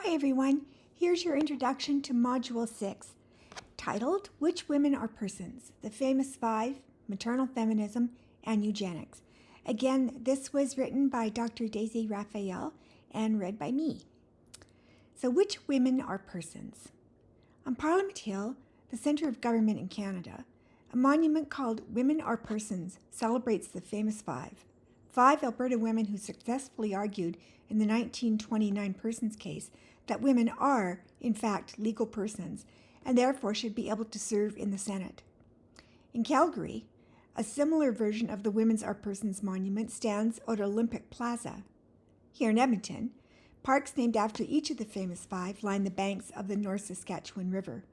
Hi everyone, here's your introduction to Module 6, titled Which Women Are Persons? The Famous Five, Maternal Feminism, and Eugenics. Again, this was written by Dr. Daisy Raphael and read by me. So which women are persons? On Parliament Hill, the centre of government in Canada, a monument called Women Are Persons celebrates the famous five Alberta women who successfully argued in the 1929 Persons case that women are, in fact, legal persons and therefore should be able to serve in the Senate. In Calgary, a similar version of the Women's Are Persons monument stands at Olympic Plaza. Here in Edmonton, parks named after each of the famous five line the banks of the North Saskatchewan River.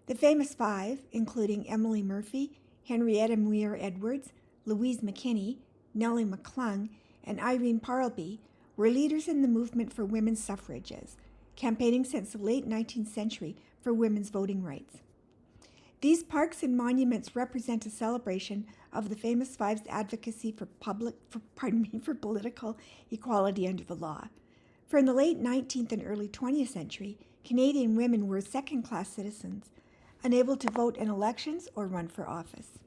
The famous five, including Emily Murphy, Henrietta Muir Edwards, Louise McKinney, Nellie McClung, and Irene Parlby, were leaders in the movement for women's suffrages, campaigning since the late 19th century for women's voting rights. These parks and monuments represent a celebration of the famous five's advocacy for political equality under the law. For in the late 19th and early 20th century, Canadian women were second-class citizens, unable to vote in elections or run for office.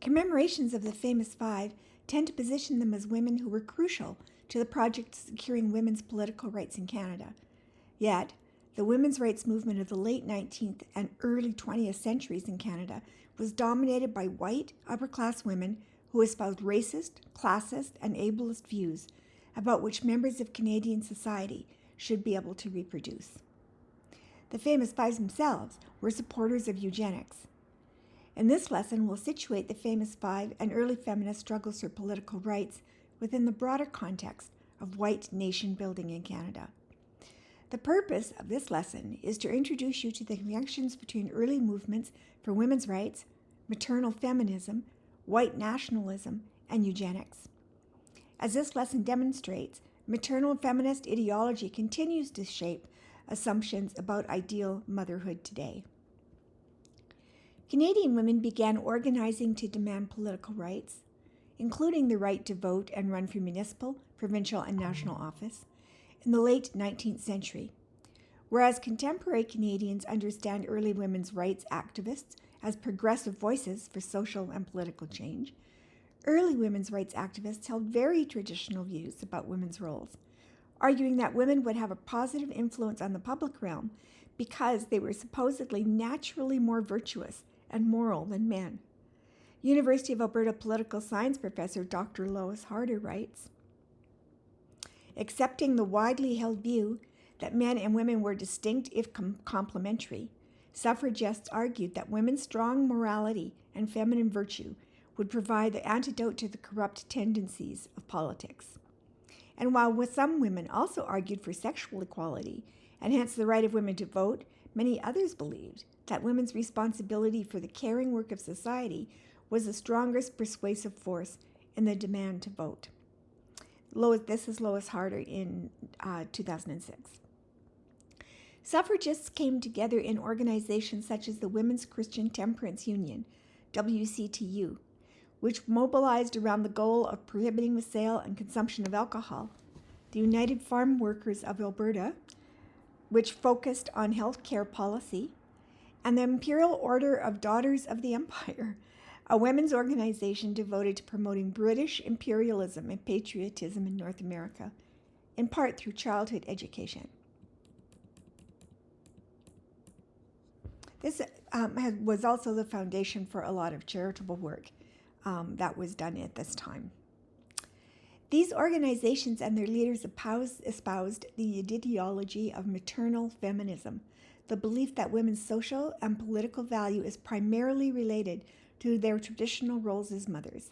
Commemorations of the famous five tend to position them as women who were crucial to the project of securing women's political rights in Canada. Yet, the women's rights movement of the late 19th and early 20th centuries in Canada was dominated by white, upper-class women who espoused racist, classist, and ableist views about which members of Canadian society should be able to reproduce. The famous fives themselves were supporters of eugenics. In this lesson, we'll situate the famous five and early feminist struggles for political rights within the broader context of white nation building in Canada. The purpose of this lesson is to introduce you to the connections between early movements for women's rights, maternal feminism, white nationalism, and eugenics. As this lesson demonstrates, maternal feminist ideology continues to shape assumptions about ideal motherhood today. Canadian women began organizing to demand political rights, including the right to vote and run for municipal, provincial, and national office, in the late 19th century. Whereas contemporary Canadians understand early women's rights activists as progressive voices for social and political change, early women's rights activists held very traditional views about women's roles, arguing that women would have a positive influence on the public realm because they were supposedly naturally more virtuous and moral than men. University of Alberta political science professor Dr. Lois Harder writes, accepting the widely held view that men and women were distinct if complementary, suffragists argued that women's strong morality and feminine virtue would provide the antidote to the corrupt tendencies of politics. And while some women also argued for sexual equality, and hence the right of women to vote, many others believed that women's responsibility for the caring work of society was the strongest persuasive force in the demand to vote. This is Lois Harder in 2006. Suffragists came together in organizations such as the Women's Christian Temperance Union, WCTU, which mobilized around the goal of prohibiting the sale and consumption of alcohol, the United Farm Workers of Alberta, which focused on health care policy, and the Imperial Order of Daughters of the Empire, a women's organization devoted to promoting British imperialism and patriotism in North America, in part through childhood education. This was also the foundation for a lot of charitable work that was done at this time. These organizations and their leaders espoused the ideology of maternal feminism, the belief that women's social and political value is primarily related to their traditional roles as mothers.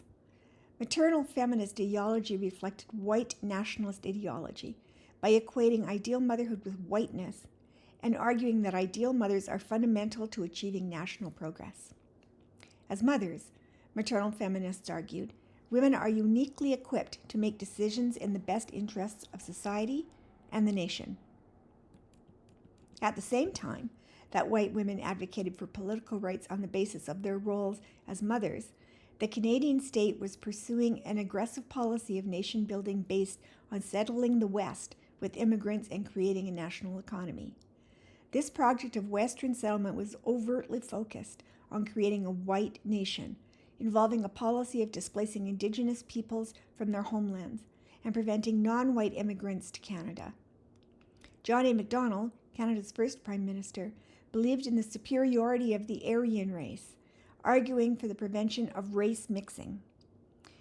Maternal feminist ideology reflected white nationalist ideology by equating ideal motherhood with whiteness and arguing that ideal mothers are fundamental to achieving national progress. As mothers, maternal feminists argued, women are uniquely equipped to make decisions in the best interests of society and the nation. At the same time that white women advocated for political rights on the basis of their roles as mothers, the Canadian state was pursuing an aggressive policy of nation building based on settling the West with immigrants and creating a national economy. This project of Western settlement was overtly focused on creating a white nation, involving a policy of displacing Indigenous peoples from their homelands and preventing non-white immigrants to Canada. John A. Macdonald, Canada's first Prime Minister, believed in the superiority of the Aryan race, arguing for the prevention of race mixing.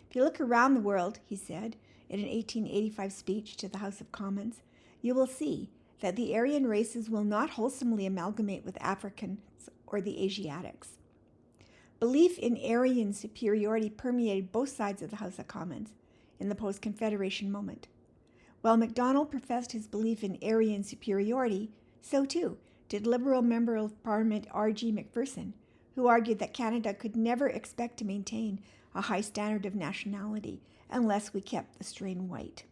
If you look around the world, he said in an 1885 speech to the House of Commons, you will see that the Aryan races will not wholesomely amalgamate with Africans or the Asiatics. Belief in Aryan superiority permeated both sides of the House of Commons in the post-Confederation moment. While Macdonald professed his belief in Aryan superiority, so too did Liberal Member of Parliament R.G. Macpherson, who argued that Canada could never expect to maintain a high standard of nationality unless we kept the strain white.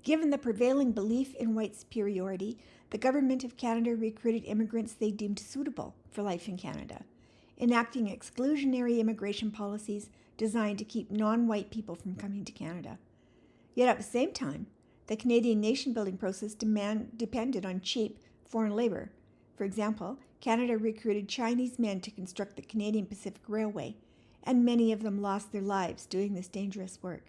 Given the prevailing belief in white superiority, the Government of Canada recruited immigrants they deemed suitable for life in Canada, enacting exclusionary immigration policies designed to keep non-white people from coming to Canada. Yet at the same time, the Canadian nation-building process depended on cheap foreign labor. For example, Canada recruited Chinese men to construct the Canadian Pacific Railway, and many of them lost their lives doing this dangerous work.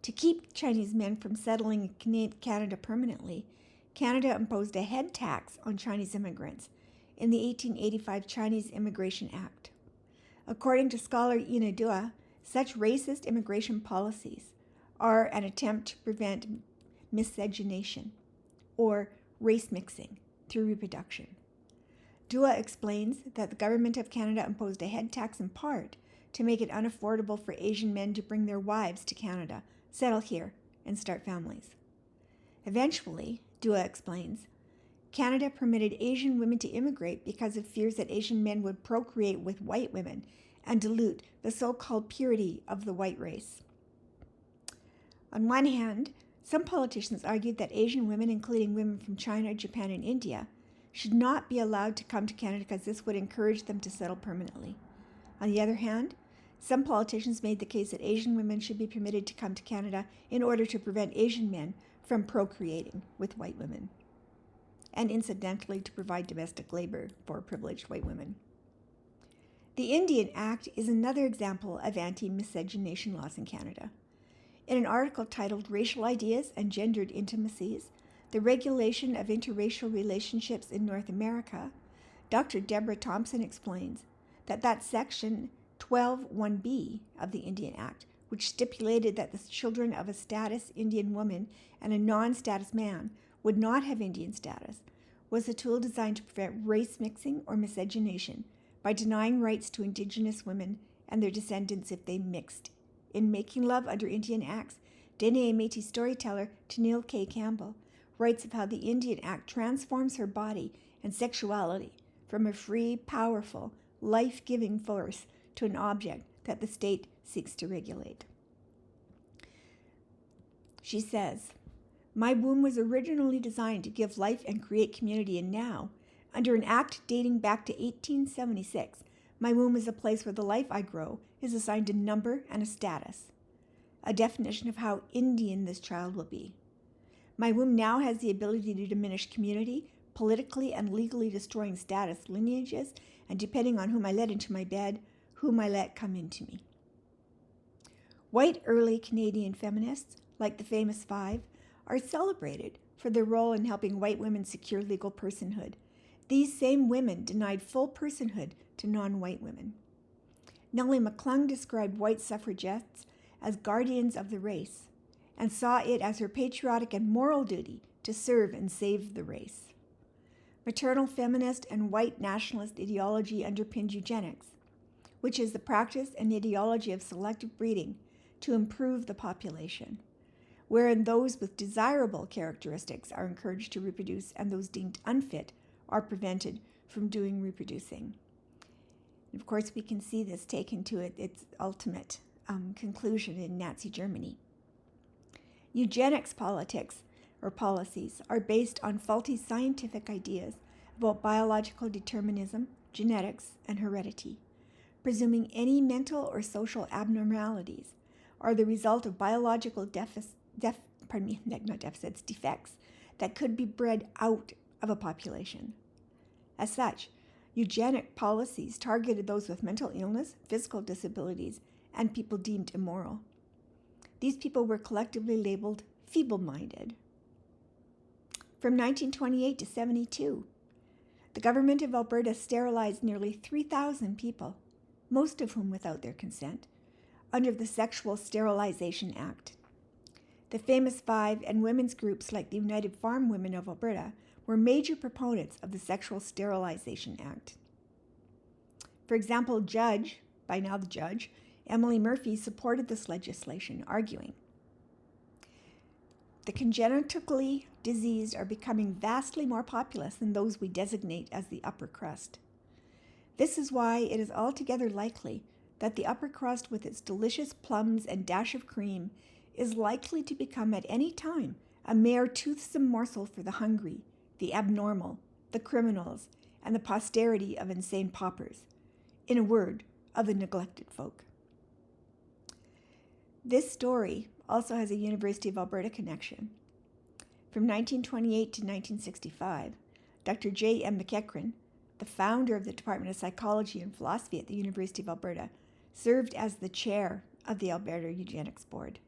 To keep Chinese men from settling in Canada permanently, Canada imposed a head tax on Chinese immigrants in the 1885 Chinese Immigration Act. According to scholar Ina Dua, such racist immigration policies are an attempt to prevent miscegenation, or race mixing, through reproduction. Dua explains that the Government of Canada imposed a head tax in part to make it unaffordable for Asian men to bring their wives to Canada, settle here, and start families. Eventually, Dua explains, Canada permitted Asian women to immigrate because of fears that Asian men would procreate with white women and dilute the so-called purity of the white race. On one hand, some politicians argued that Asian women, including women from China, Japan, and India, should not be allowed to come to Canada because this would encourage them to settle permanently. On the other hand, some politicians made the case that Asian women should be permitted to come to Canada in order to prevent Asian men from procreating with white women, and incidentally to provide domestic labor for privileged white women. The Indian Act is another example of anti-miscegenation laws in Canada. In an article titled Racial Ideas and Gendered Intimacies, the Regulation of Interracial Relationships in North America, Dr. Deborah Thompson explains that Section 12(1)b of the Indian Act, which stipulated that the children of a status Indian woman and a non-status man would not have Indian status, was a tool designed to prevent race mixing or miscegenation by denying rights to Indigenous women and their descendants if they mixed. In Making Love Under Indian Acts, Dene Métis storyteller Tenille K. Campbell writes of how the Indian Act transforms her body and sexuality from a free, powerful, life-giving force to an object that the state seeks to regulate. She says, "My womb was originally designed to give life and create community, and now, under an act dating back to 1876, my womb is a place where the life I grow is assigned a number and a status, a definition of how Indian this child will be. My womb now has the ability to diminish community, politically and legally destroying status, lineages, and depending on whom I let into my bed, whom I let come into me." White early Canadian feminists, like the famous Five, are celebrated for their role in helping white women secure legal personhood. These same women denied full personhood to non-white women. Nellie McClung described white suffragettes as guardians of the race and saw it as her patriotic and moral duty to serve and save the race. Maternal feminist and white nationalist ideology underpinned eugenics, which is the practice and ideology of selective breeding to improve the population, wherein those with desirable characteristics are encouraged to reproduce and those deemed unfit are prevented from reproducing. And of course, we can see this taken to its ultimate conclusion in Nazi Germany. Eugenics politics or policies are based on faulty scientific ideas about biological determinism, genetics, and heredity. presuming any mental or social abnormalities are the result of biological defects that could be bred out of a population. As such, eugenic policies targeted those with mental illness, physical disabilities, and people deemed immoral. These people were collectively labeled feeble-minded. From 1928 to 72, the government of Alberta sterilized nearly 3,000 people, most of whom without their consent, under the Sexual Sterilization Act. The Famous Five and women's groups like the United Farm Women of Alberta were major proponents of the Sexual Sterilization Act. For example, by now the judge, Emily Murphy supported this legislation, arguing, "The congenitally diseased are becoming vastly more populous than those we designate as the upper crust. This is why it is altogether likely that the upper crust with its delicious plums and dash of cream is likely to become at any time a mere toothsome morsel for the hungry, the abnormal, the criminals, and the posterity of insane paupers. In a word, of the neglected folk." This story also has a University of Alberta connection. From 1928 to 1965, Dr. J. M. McEachran, the founder of the Department of Psychology and Philosophy at the University of Alberta, served as the chair of the Alberta Eugenics Board.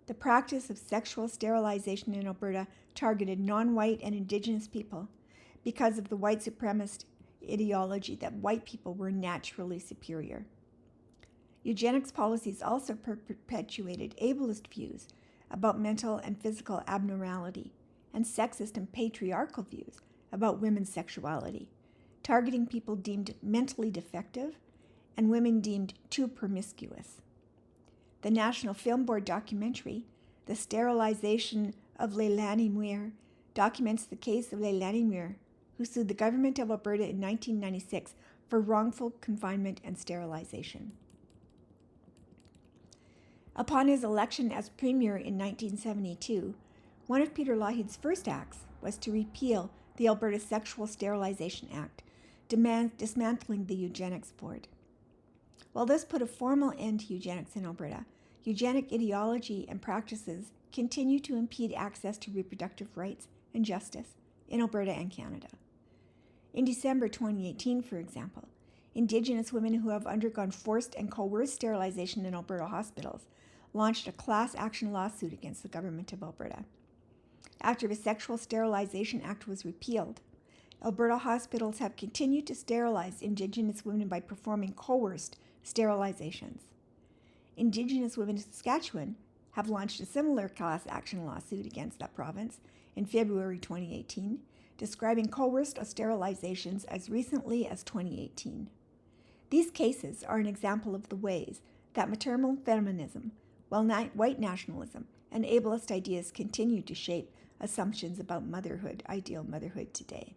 The practice of sexual sterilization in Alberta targeted non-white and Indigenous people because of the white supremacist ideology that white people were naturally superior. Eugenics policies also perpetuated ableist views about mental and physical abnormality and sexist and patriarchal views about women's sexuality, targeting people deemed mentally defective and women deemed too promiscuous. The National Film Board documentary, The Sterilization of Leilani Muir, documents the case of Leilani Muir, who sued the government of Alberta in 1996 for wrongful confinement and sterilization. Upon his election as Premier in 1972, one of Peter Lougheed's first acts was to repeal the Alberta Sexual Sterilization Act, dismantling the Eugenics Board. While this put a formal end to eugenics in Alberta, eugenic ideology and practices continue to impede access to reproductive rights and justice in Alberta and Canada. In December 2018, for example, Indigenous women who have undergone forced and coerced sterilization in Alberta hospitals launched a class action lawsuit against the government of Alberta. After the Sexual Sterilization Act was repealed, Alberta hospitals have continued to sterilize Indigenous women by performing coerced sterilizations. Indigenous women in Saskatchewan have launched a similar class action lawsuit against that province in February 2018, describing coerced sterilizations as recently as 2018. These cases are an example of the ways that maternal feminism, white nationalism, and ableist ideas continue to shape assumptions about motherhood, ideal motherhood today.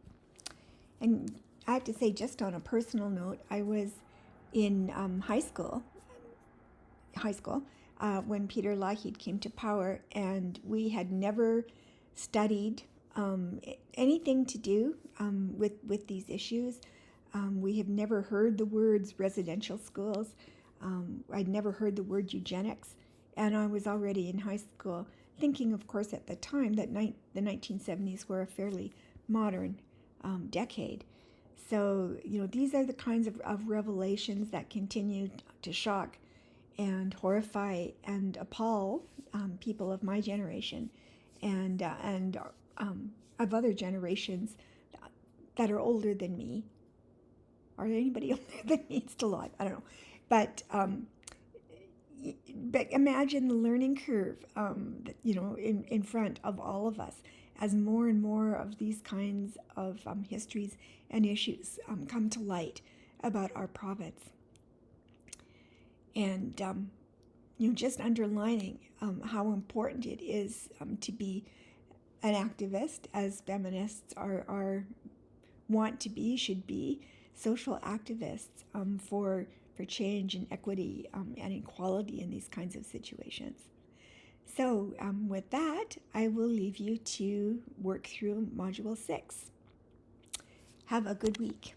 And I have to say, just on a personal note, I was in high school when Peter Lougheed came to power, and we had never studied anything to do with these issues. We have never heard the words residential schools. I'd never heard the word eugenics, and I was already in high school thinking, of course, at the time that the 1970s were a fairly modern decade. So, these are the kinds of revelations that continue to shock and horrify and appall people of my generation and of other generations that are older than me. Are there anybody older than me still alive? I don't know. But imagine the learning curve, in front of all of us as more and more of these kinds of histories and issues come to light about our province. And, just underlining how important it is to be an activist, as feminists want to be, should be, social activists for change and equity and equality in these kinds of situations. So with that, I will leave you to work through Module 6. Have a good week.